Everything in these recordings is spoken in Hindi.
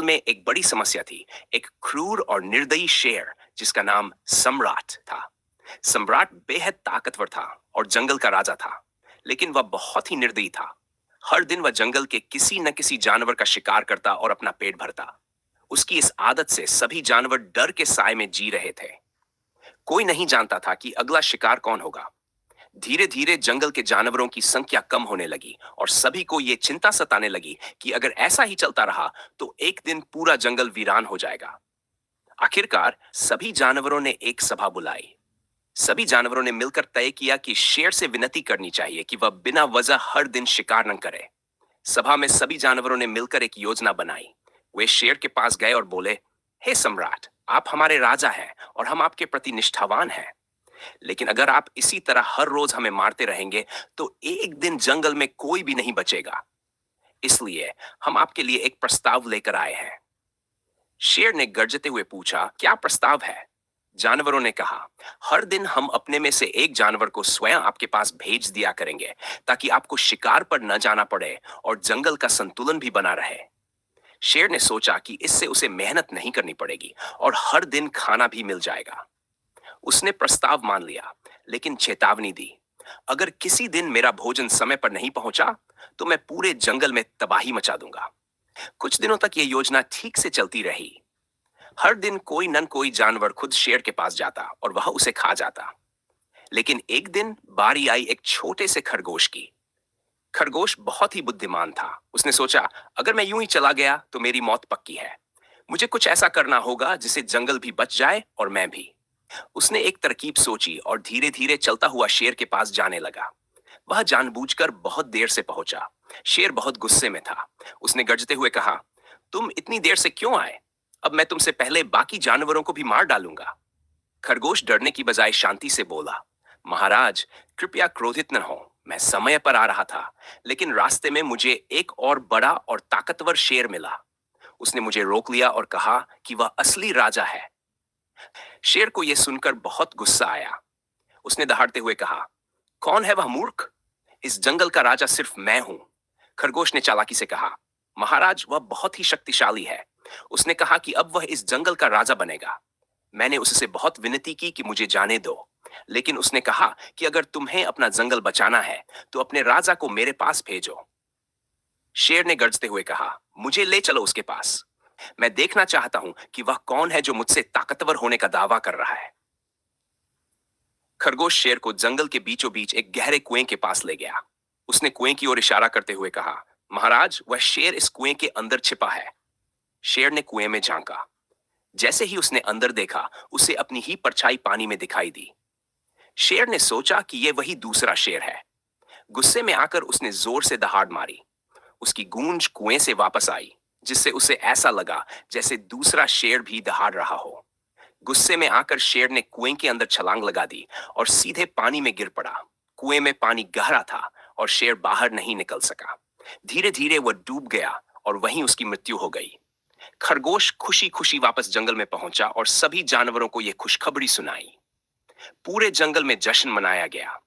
में एक बड़ी समस्या थी। एक क्रूर और निर्दयी शेर जिसका नाम सम्राट था। सम्राट बेहद ताकतवर था और जंगल का राजा था, लेकिन वह बहुत ही निर्दयी था। हर दिन वह जंगल के किसी न किसी जानवर का शिकार करता और अपना पेट भरता। उसकी इस आदत से सभी जानवर डर के साए में जी रहे थे। कोई नहीं जानता था कि अगला शिकार कौन होगा। धीरे धीरे जंगल के जानवरों की संख्या कम होने लगी और सभी को यह चिंता सताने लगी कि अगर ऐसा ही चलता रहा तो एक दिन पूरा जंगल वीरान हो जाएगा। आखिरकार सभी जानवरों ने एक सभा बुलाई। सभी जानवरों ने मिलकर तय किया कि शेर से विनती करनी चाहिए कि वह बिना वजह हर दिन शिकार न करे। सभा में सभी जानवरों ने मिलकर एक योजना बनाई। वे शेर के पास गए और बोले, हे सम्राट, आप हमारे राजा हैं और हम आपके प्रति निष्ठावान हैं। लेकिन अगर आप इसी तरह हर रोज हमें मारते रहेंगे तो एक दिन जंगल में कोई भी नहीं बचेगा। इसलिए हम आपके लिए एक प्रस्ताव लेकर आए हैं। शेर ने गर्जते हुए पूछा, क्या प्रस्ताव है? जानवरों ने कहा, हर दिन हम अपने में से एक जानवर को स्वयं आपके पास भेज दिया करेंगे ताकि आपको शिकार पर न जाना पड़े और जंगल का संतुलन भी बना रहे। शेर ने सोचा कि इससे उसे मेहनत नहीं करनी पड़ेगी और हर दिन खाना भी मिल जाएगा। उसने प्रस्ताव मान लिया, लेकिन चेतावनी दी, अगर किसी दिन मेरा भोजन समय पर नहीं पहुंचा तो मैं पूरे जंगल में तबाही मचा दूंगा। कुछ दिनों तक यह योजना ठीक से चलती रही। हर दिन कोई न कोई जानवर खुद शेर के पास जाता और वह उसे खा जाता। लेकिन एक दिन बारी आई एक छोटे से खरगोश की। खरगोश बहुत ही बुद्धिमान था। उसने सोचा, अगर मैं यूं ही चला गया तो मेरी मौत पक्की है। मुझे कुछ ऐसा करना होगा जिससे जंगल भी बच जाए और मैं भी। उसने एक तरकीब सोची और धीरे धीरे चलता हुआ शेर के पास जाने लगा। वह जानबूझकर बहुत देर से पहुंचा। शेर बहुत गुस्से में था। उसने गर्जते हुए कहा, तुम इतनी देर से क्यों आए? अब मैं तुमसे पहले बाकी जानवरों को भी मार डालूंगा। खरगोश डरने की बजाय शांति से बोला, महाराज, कृपया क्रोधित न हो। मैं समय पर आ रहा था, लेकिन रास्ते में मुझे एक और बड़ा और ताकतवर शेर मिला। उसने मुझे रोक लिया और कहा कि वह असली राजा है। शेर को यह सुनकर बहुत गुस्सा आया। उसने दहाड़ते हुए कहा, कौन है वह मूर्ख? इस जंगल का राजा सिर्फ मैं हूं। खरगोश ने चालाकी से कहा, महाराज, वह बहुत ही शक्तिशाली है। उसने कहा कि अब वह इस जंगल का राजा बनेगा। मैंने उससे बहुत विनती की कि मुझे जाने दो, लेकिन उसने कहा कि अगर तुम्हें अपना जंगल बचाना है तो अपने राजा को मेरे पास भेजो। शेर ने गर्जते हुए कहा, मुझे ले चलो उसके पास। मैं देखना चाहता हूं कि वह कौन है जो मुझसे ताकतवर होने का दावा कर रहा है। खरगोश शेर को जंगल के बीचों बीच एक गहरे कुएं के पास ले गया। उसने कुएं की ओर इशारा करते हुए कहा, महाराज, वह शेर इस कुएं के अंदर छिपा है। शेर ने कुएं में झांका। जैसे ही उसने अंदर देखा, उसे अपनी ही परछाई पानी में दिखाई दी। शेर ने सोचा कि यह वही दूसरा शेर है। गुस्से में आकर उसने जोर से दहाड़ मारी। उसकी गूंज कुएं से वापस आई, जिससे उसे ऐसा लगा जैसे दूसरा शेर भी दहाड़ रहा हो। गुस्से में आकर शेर ने कुएं के अंदर छलांग लगा दी और सीधे पानी में गिर पड़ा। कुएं में पानी गहरा था और शेर बाहर नहीं निकल सका। धीरे धीरे वह डूब गया और वहीं उसकी मृत्यु हो गई। खरगोश खुशी खुशी वापस जंगल में पहुंचा और सभी जानवरों को यह खुशखबरी सुनाई। पूरे जंगल में जश्न मनाया गया।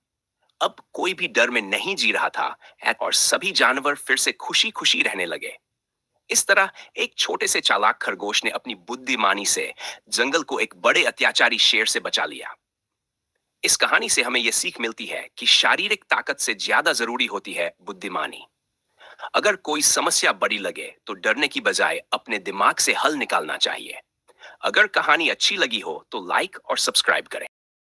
अब कोई भी डर में नहीं जी रहा था और सभी जानवर फिर से खुशी खुशी रहने लगे। इस तरह एक छोटे से चालाक खरगोश ने अपनी बुद्धिमानी से जंगल को एक बड़े अत्याचारी शेर से बचा लिया। इस कहानी से हमें यह सीख मिलती है कि शारीरिक ताकत से ज्यादा जरूरी होती है बुद्धिमानी। अगर कोई समस्या बड़ी लगे तो डरने की बजाय अपने दिमाग से हल निकालना चाहिए। अगर कहानी अच्छी लगी हो तो लाइक और सब्सक्राइब करें।